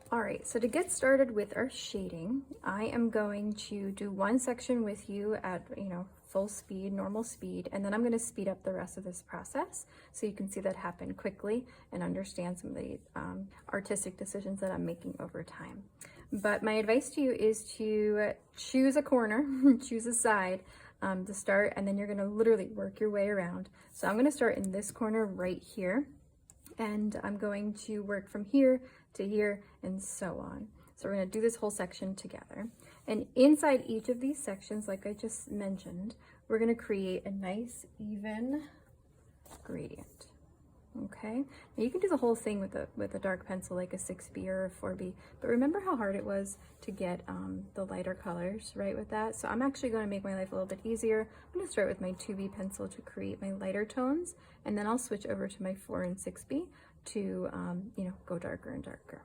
All right, so to get started with our shading, I am going to do one section with you at, full speed, normal speed, and then I'm going to speed up the rest of this process so you can see that happen quickly and understand some of the artistic decisions that I'm making over time. But my advice to you is to choose a corner, choose a side to start, and then you're going to literally work your way around. So I'm going to start in this corner right here, and I'm going to work from here to here and so on. So we're going to do this whole section together. And inside each of these sections, like I just mentioned, we're going to create a nice even gradient. Okay, now you can do the whole thing with a dark pencil like a 6B or a 4B, but remember how hard it was to get the lighter colors right with that? So I'm actually going to make my life a little bit easier. I'm going to start with my 2B pencil to create my lighter tones, and then I'll switch over to my 4 and 6B to go darker and darker.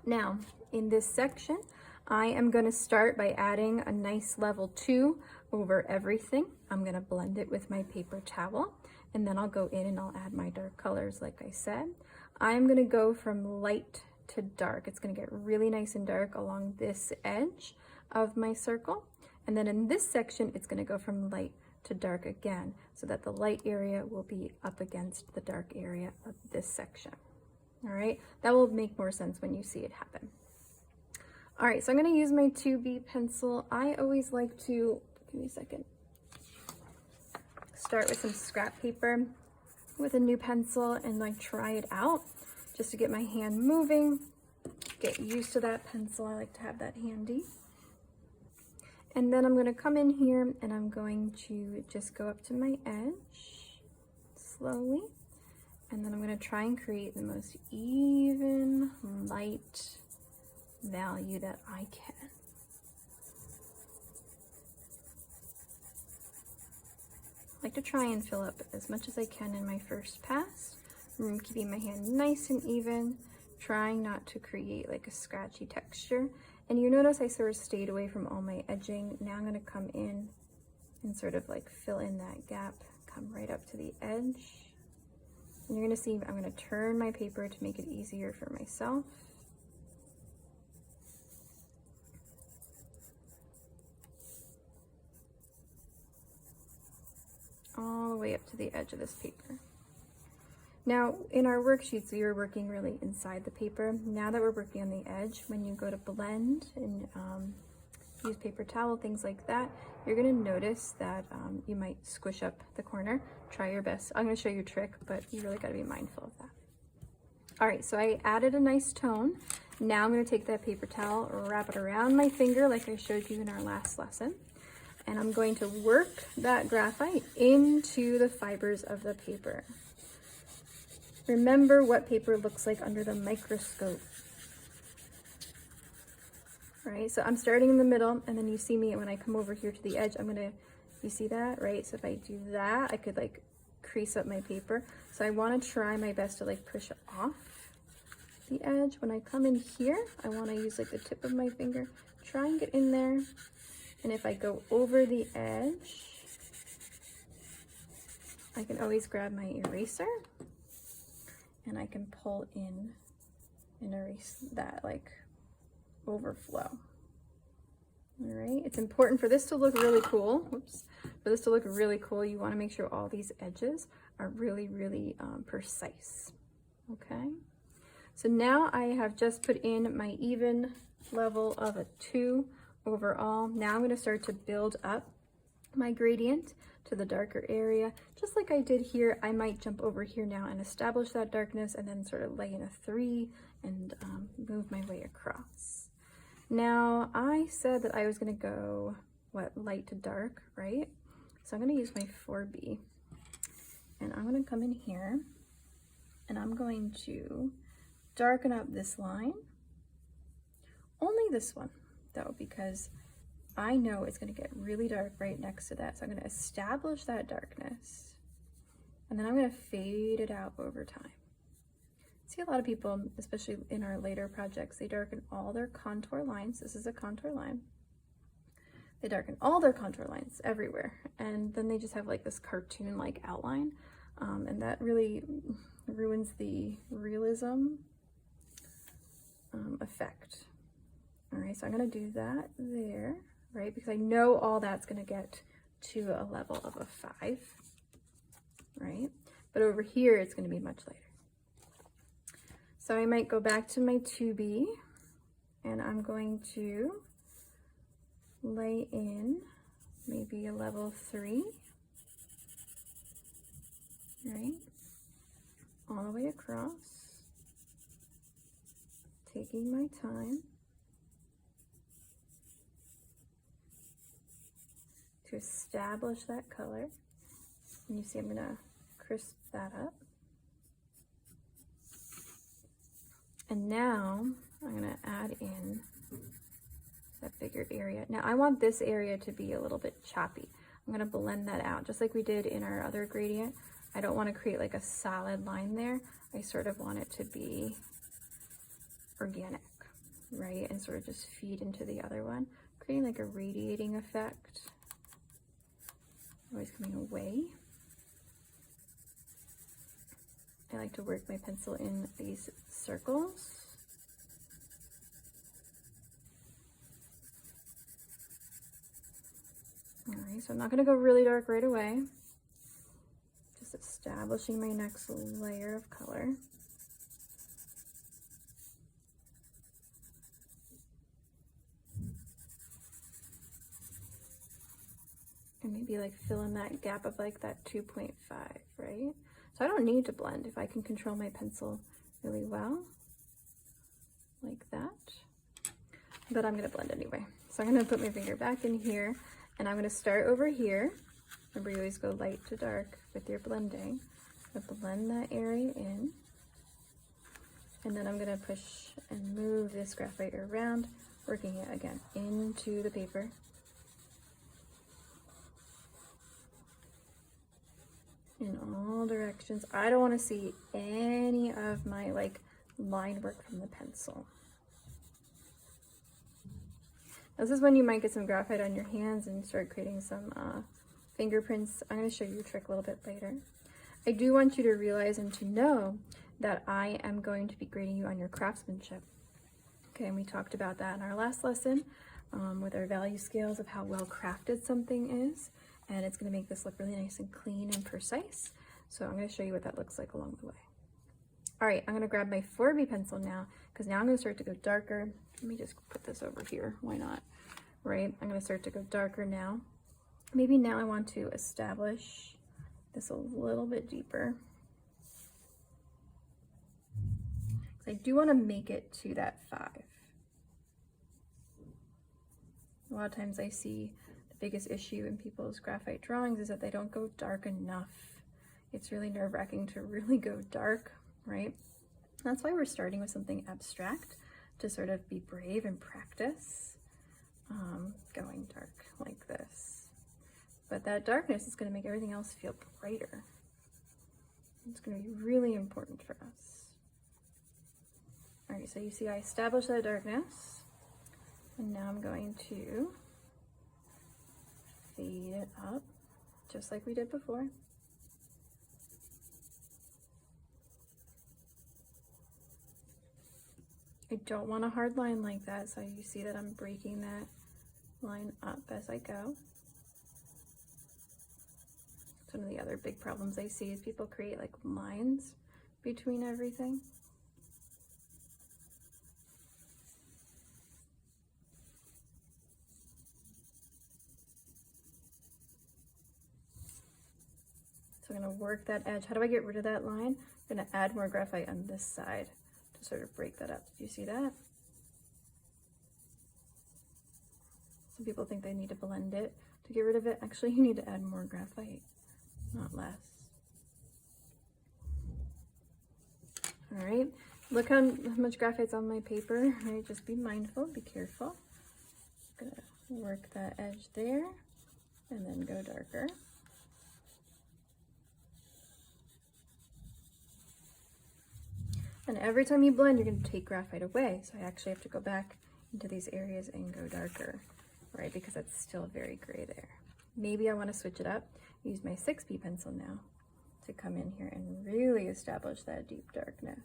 Now in this section, I am going to start by adding a nice level 2 over everything. I'm going to blend it with my paper towel, and then I'll go in and I'll add my dark colors like I said. I'm going to go from light to dark. It's going to get really nice and dark along this edge of my circle. And then in this section, it's going to go from light to dark again, so that the light area will be up against the dark area of this section. All right, that will make more sense when you see it happen. All right, so I'm going to use my 2B pencil. I always like to, give me a second, start with some scrap paper with a new pencil and like try it out just to get my hand moving, get used to that pencil. I like to have that handy. And then I'm going to come in here and I'm going to just go up to my edge slowly. And then I'm going to try and create the most even, light value that I can. I like to try and fill up as much as I can in my first pass. I'm keeping my hand nice and even, trying not to create like a scratchy texture. And you notice I sort of stayed away from all my edging. Now I'm going to come in and sort of like fill in that gap, come right up to the edge. And you're going to see I'm going to turn my paper to make it easier for myself. All the way up to the edge of this paper. Now, in our worksheets, we were working really inside the paper. Now that we're working on the edge, when you go to blend and use paper towel, things like that, you're going to notice that you might squish up the corner. Try your best. I'm going to show you a trick, but you really got to be mindful of that. All right, so I added a nice tone. Now I'm going to take that paper towel, wrap it around my finger like I showed you in our last lesson. And I'm going to work that graphite into the fibers of the paper. Remember what paper looks like under the microscope. All right, so I'm starting in the middle, and then you see me when I come over here to the edge, you see that, right? So if I do that, I could like crease up my paper. So I want to try my best to like push off the edge. When I come in here, I want to use like the tip of my finger, try and get in there. And if I go over the edge, I can always grab my eraser and I can pull in and erase that like overflow. All right, it's important for this to look really cool. Whoops. For this to look really cool, you want to make sure all these edges are really, really precise. Okay, so now I have just put in my even level of a 2 overall. Now I'm going to start to build up my gradient to the darker area. Just like I did here, I might jump over here now and establish that darkness and then sort of lay in a 3 and move my way across. Now I said that I was going to go, light to dark, right? So I'm going to use my 4B and I'm going to come in here and I'm going to darken up this line, only this one though, because I know it's going to get really dark right next to that. So I'm going to establish that darkness and then I'm going to fade it out over time. See, a lot of people, especially in our later projects, they darken all their contour lines. This is a contour line. They darken all their contour lines everywhere, and then they just have like this cartoon-like outline, and that really ruins the realism effect. All right, so I'm gonna do that there, right? Because I know all that's gonna get to a level of a 5, right? But over here, it's gonna be much lighter. So I might go back to my 2B and I'm going to lay in maybe a level 3, right? All the way across, taking my time to establish that color. And you see I'm gonna crisp that up. And now I'm gonna add in that bigger area. Now I want this area to be a little bit choppy. I'm gonna blend that out just like we did in our other gradient. I don't want to create like a solid line there. I sort of want it to be organic, right? And sort of just feed into the other one, creating like a radiating effect. Always coming away. I like to work my pencil in these circles. All right, so I'm not going to go really dark right away. Just establishing my next layer of color. And maybe like fill in that gap of like that 2.5, right? So I don't need to blend if I can control my pencil really well, like that. But I'm gonna blend anyway. So I'm gonna put my finger back in here and I'm gonna start over here. Remember, you always go light to dark with your blending. I'm gonna blend that area in. And then I'm gonna push and move this graphite around, working it again into the paper. In all directions. I don't want to see any of my like line work from the pencil. This is when you might get some graphite on your hands and start creating some fingerprints. I'm going to show you a trick a little bit later. I do want you to realize and to know that I am going to be grading you on your craftsmanship. Okay, and we talked about that in our last lesson with our value scales of how well crafted something is. And it's going to make this look really nice and clean and precise. So I'm going to show you what that looks like along the way. All right, I'm going to grab my 4B pencil now, because now I'm going to start to go darker. Let me just put this over here. Why not? Right? I'm going to start to go darker now. Maybe now I want to establish this a little bit deeper. I do want to make it to that 5. A lot of times I see biggest issue in people's graphite drawings is that they don't go dark enough. It's really nerve-wracking to really go dark, right? That's why we're starting with something abstract, to sort of be brave and practice going dark like this. But that darkness is going to make everything else feel brighter. It's going to be really important for us. All right, so you see I established that darkness, and now I'm going to fade it up, just like we did before. I don't want a hard line like that, so you see that I'm breaking that line up as I go. One of the other big problems I see is people create like lines between everything. So I'm going to work that edge. How do I get rid of that line? I'm going to add more graphite on this side to sort of break that up. Did you see that? Some people think they need to blend it to get rid of it. Actually, you need to add more graphite, not less. All right, look how much graphite's on my paper. All right, just be mindful, be careful. I'm gonna work that edge there and then go darker. And every time you blend, you're going to take graphite away. So I actually have to go back into these areas and go darker, right? Because it's still very gray there. Maybe I want to switch it up, use my 6B pencil now to come in here and really establish that deep darkness.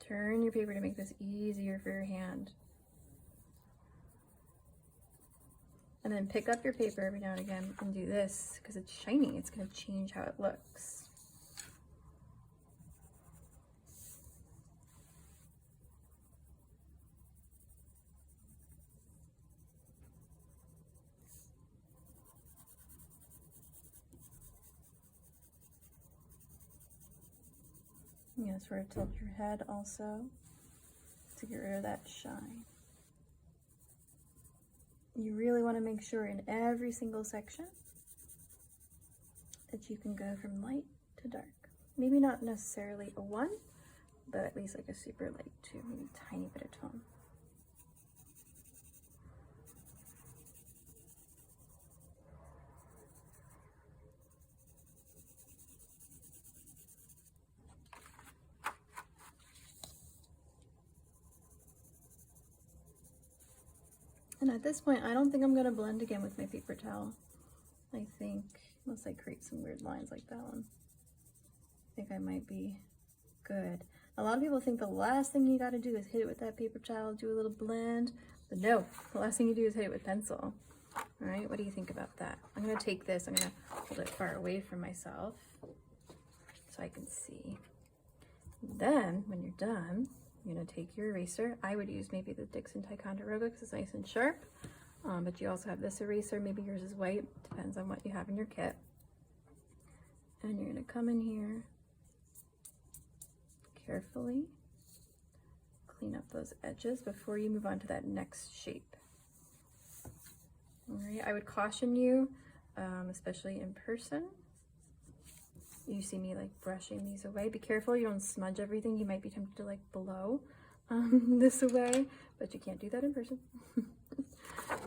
turn your paper to make this easier for your hand. And then pick up your paper every now and again and do this because it's shiny. It's going to change how it looks. Yeah, sort of tilt your head also to get rid of that shine. You really want to make sure in every single section that you can go from light to dark. Maybe not necessarily a 1, but at least like a super light 2, maybe a tiny bit of tone. And at this point, I don't think I'm going to blend again with my paper towel. I think, unless I create some weird lines like that one, I think I might be good. A lot of people think the last thing you got to do is hit it with that paper towel, do a little blend, but no, the last thing you do is hit it with pencil. All right, what do you think about that? I'm going to take this, I'm going to hold it far away from myself so I can see. Then, when you're done, you're going to take your eraser. I would use maybe the Dixon Ticonderoga because it's nice and sharp, but you also have this eraser. Maybe yours is white, depends on what you have in your kit. And you're going to come in here, carefully clean up those edges before you move on to that next shape. All right, I would caution you, especially in person. You see me like brushing these away. Be careful you don't smudge everything. You might be tempted to like blow this away, but you can't do that in person.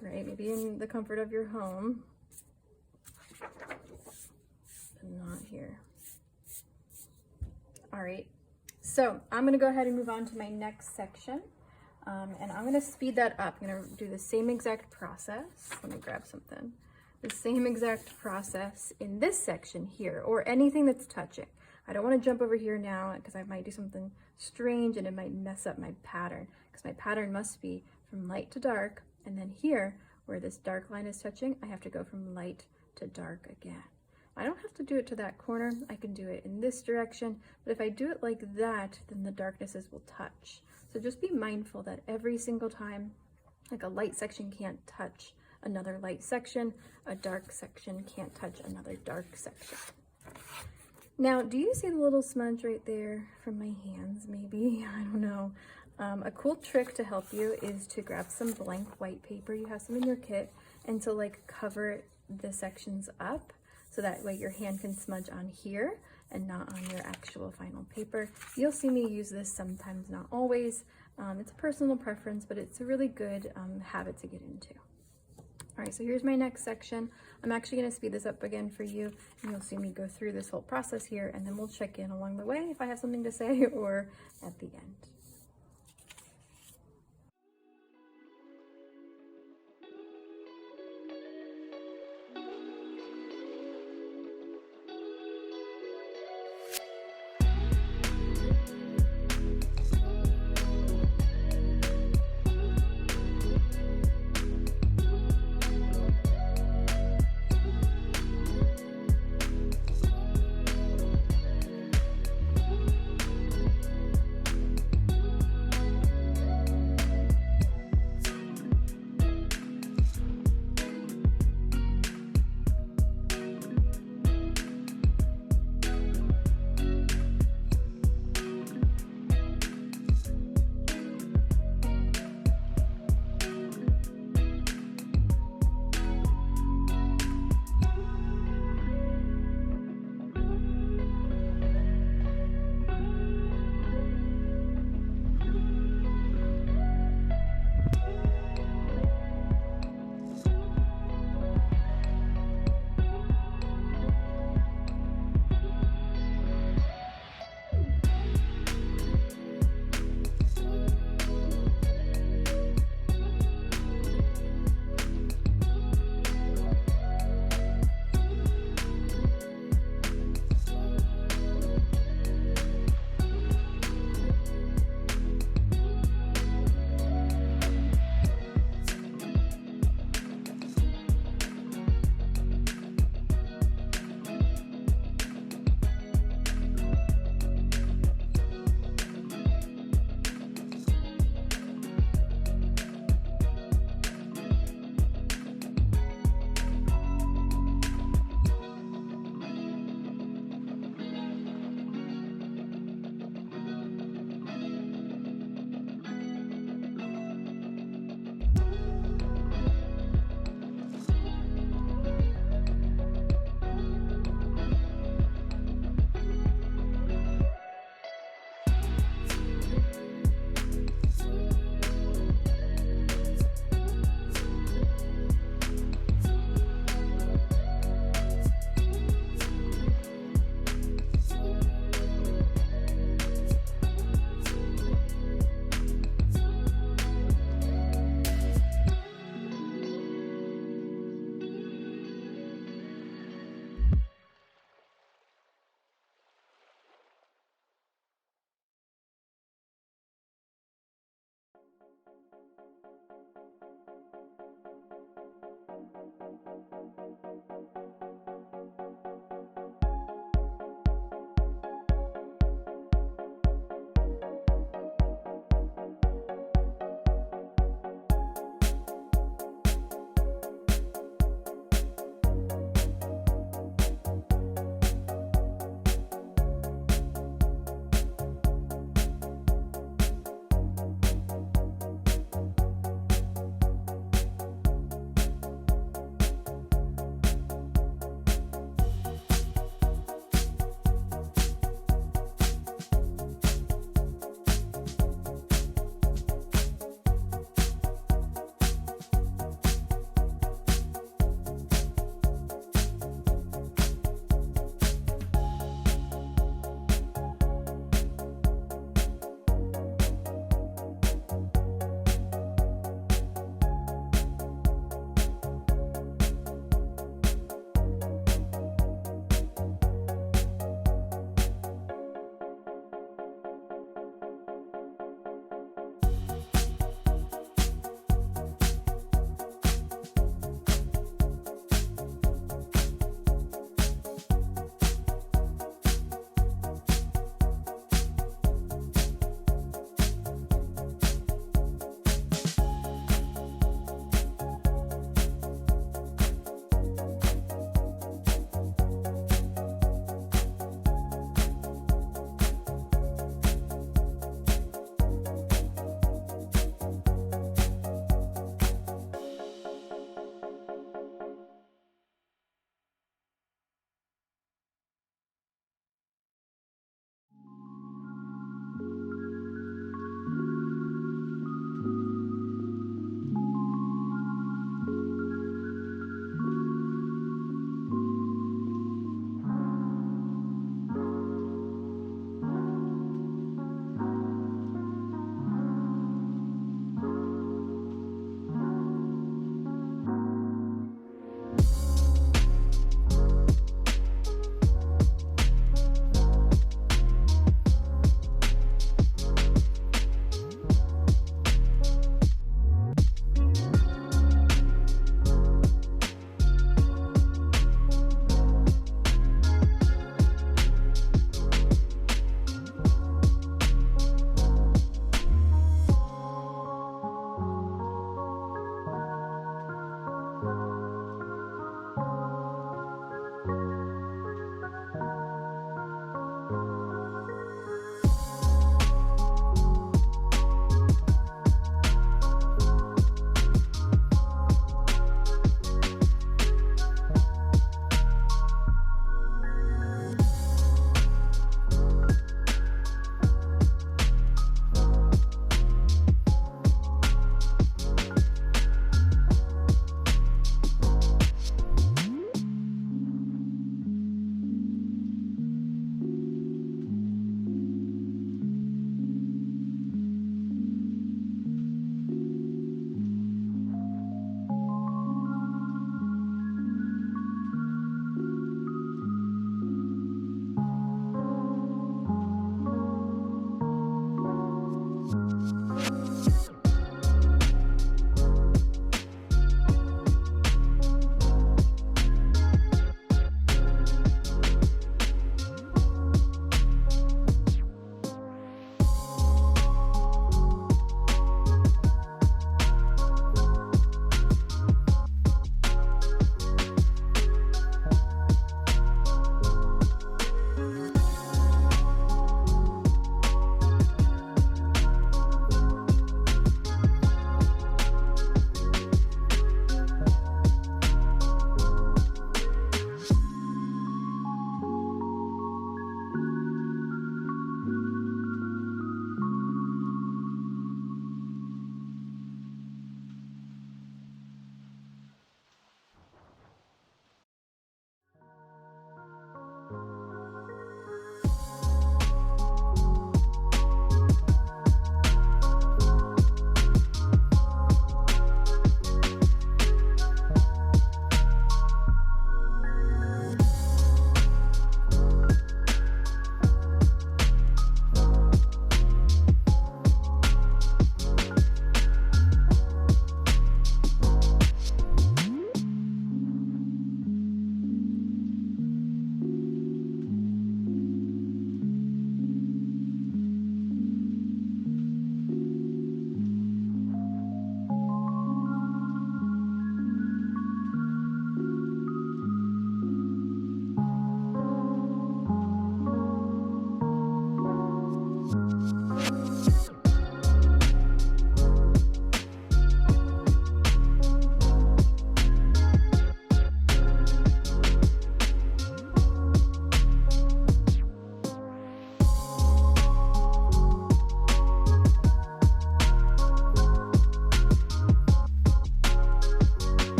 Right, maybe in the comfort of your home, but not here. All right, so I'm gonna go ahead and move on to my next section. And I'm gonna speed that up. I'm gonna do the same exact process. Let me grab something. The same exact process in this section here, or anything that's touching. I don't want to jump over here now because I might do something strange and it might mess up my pattern, because my pattern must be from light to dark, and then here where this dark line is touching, I have to go from light to dark again. I don't have to do it to that corner. I can do it in this direction, but if I do it like that, then the darknesses will touch. So just be mindful that every single time, like a light section can't touch another light section, a dark section can't touch another dark section. Now, do you see the little smudge right there from my hands, maybe? I don't know. A cool trick to help you is to grab some blank white paper. You have some in your kit, and to like cover the sections up so that way your hand can smudge on here and not on your actual final paper. You'll see me use this sometimes, not always. It's a personal preference, but it's a really good habit to get into. All right, so here's my next section. I'm actually gonna speed this up again for you, and you'll see me go through this whole process here, and then we'll check in along the way if I have something to say or at the end.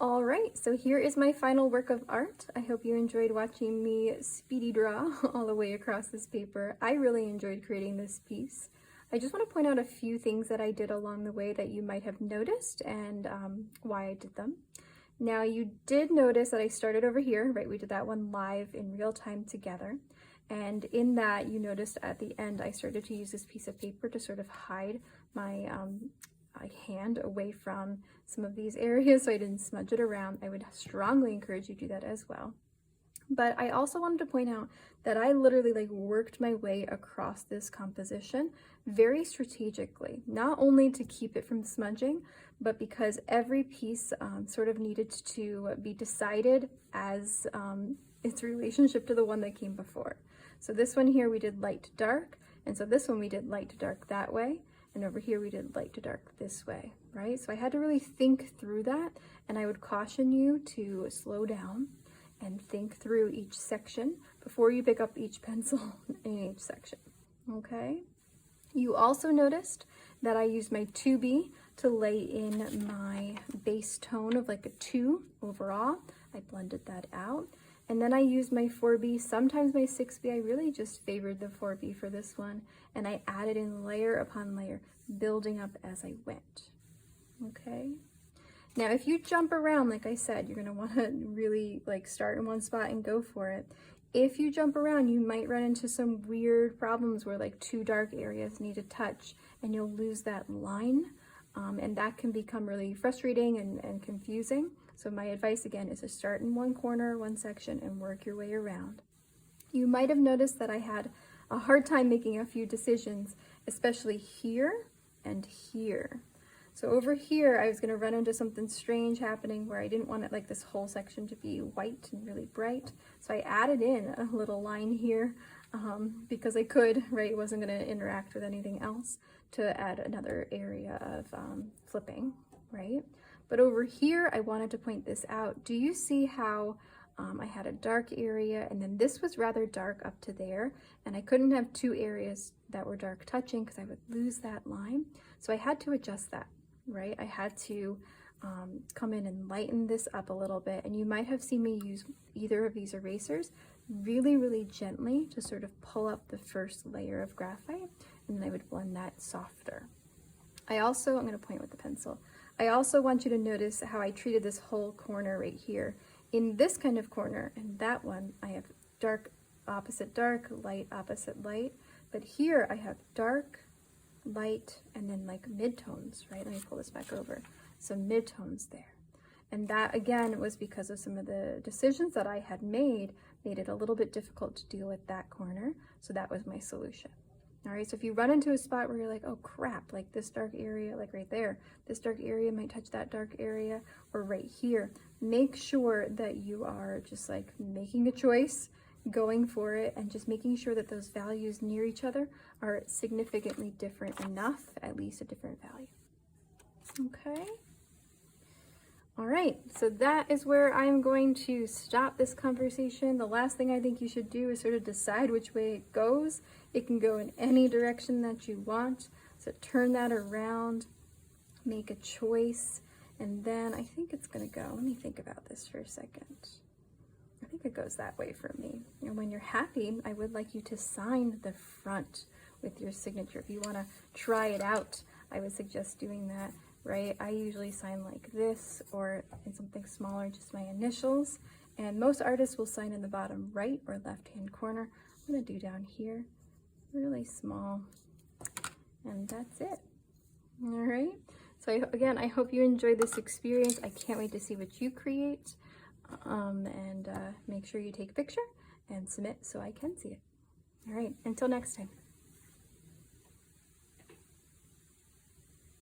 All right, so here is my final work of art. I hope you enjoyed watching me speedy draw all the way across this paper. I really enjoyed creating this piece. I just want to point out a few things that I did along the way that you might have noticed and why I did them. Now you did notice that I started over here, right? We did that one live in real time together. And in that, you noticed at the end, I started to use this piece of paper to sort of hide my hand away from some of these areas so I didn't smudge it around. I would strongly encourage you to do that as well. But I also wanted to point out that I literally like worked my way across this composition very strategically, not only to keep it from smudging, but because every piece sort of needed to be decided as its relationship to the one that came before. So this one here we did light to dark, and so this one we did light to dark that way, and over here we did light to dark this way, right? So I had to really think through that, and I would caution you to slow down and think through each section before you pick up each pencil in each section, okay? You also noticed that I used my 2B to lay in my base tone of like a 2 overall. I blended that out. And then I used my 4B, sometimes my 6B. I really just favored the 4B for this one. And I added in layer upon layer, building up as I went, okay? Now, if you jump around, like I said, you're gonna wanna really like start in one spot and go for it. If you jump around, you might run into some weird problems where like 2 dark areas need to touch and you'll lose that line. And that can become really frustrating and confusing. So my advice again is to start in one corner, one section, and work your way around. You might have noticed that I had a hard time making a few decisions, especially here and here. So over here, I was going to run into something strange happening where I didn't want it like this whole section to be white and really bright. So I added in a little line here because I could, right? It wasn't going to interact with anything else, to add another area of flipping, right? But over here, I wanted to point this out. Do you see how I had a dark area and then this was rather dark up to there, and I couldn't have 2 areas that were dark touching because I would lose that line. So I had to adjust that, right? I had to come in and lighten this up a little bit, and you might have seen me use either of these erasers really, really gently to sort of pull up the first layer of graphite, and then I would blend that softer. I'm going to point with the pencil. I also want you to notice how I treated this whole corner right here. In this kind of corner, and that one, I have dark opposite dark, light opposite light, but here I have dark, light, and then like midtones, right? Let me pull this back over. Some midtones there. And that again was because of some of the decisions that I had made it a little bit difficult to deal with that corner. So that was my solution. All right, so if you run into a spot where you're like, oh crap, like this dark area, like right there, this dark area might touch that dark area, or right here, make sure that you are just like making a choice, going for it, and just making sure that those values near each other are significantly different enough, at least a different value. Okay. All right, so that is where I'm going to stop this conversation. The last thing I think you should do is sort of decide which way it goes. It can go in any direction that you want. So turn that around, make a choice, and then I think it's gonna go, let me think about this for a second. I think it goes that way for me. And when you're happy, I would like you to sign the front with your signature. If you wanna try it out, I would suggest doing that. Right? I usually sign like this, or in something smaller, just my initials. And most artists will sign in the bottom right or left-hand corner. I'm gonna do down here, really small, and that's it. All right. So again, I hope you enjoyed this experience. I can't wait to see what you create, and make sure you take a picture and submit so I can see it. All right. Until next time.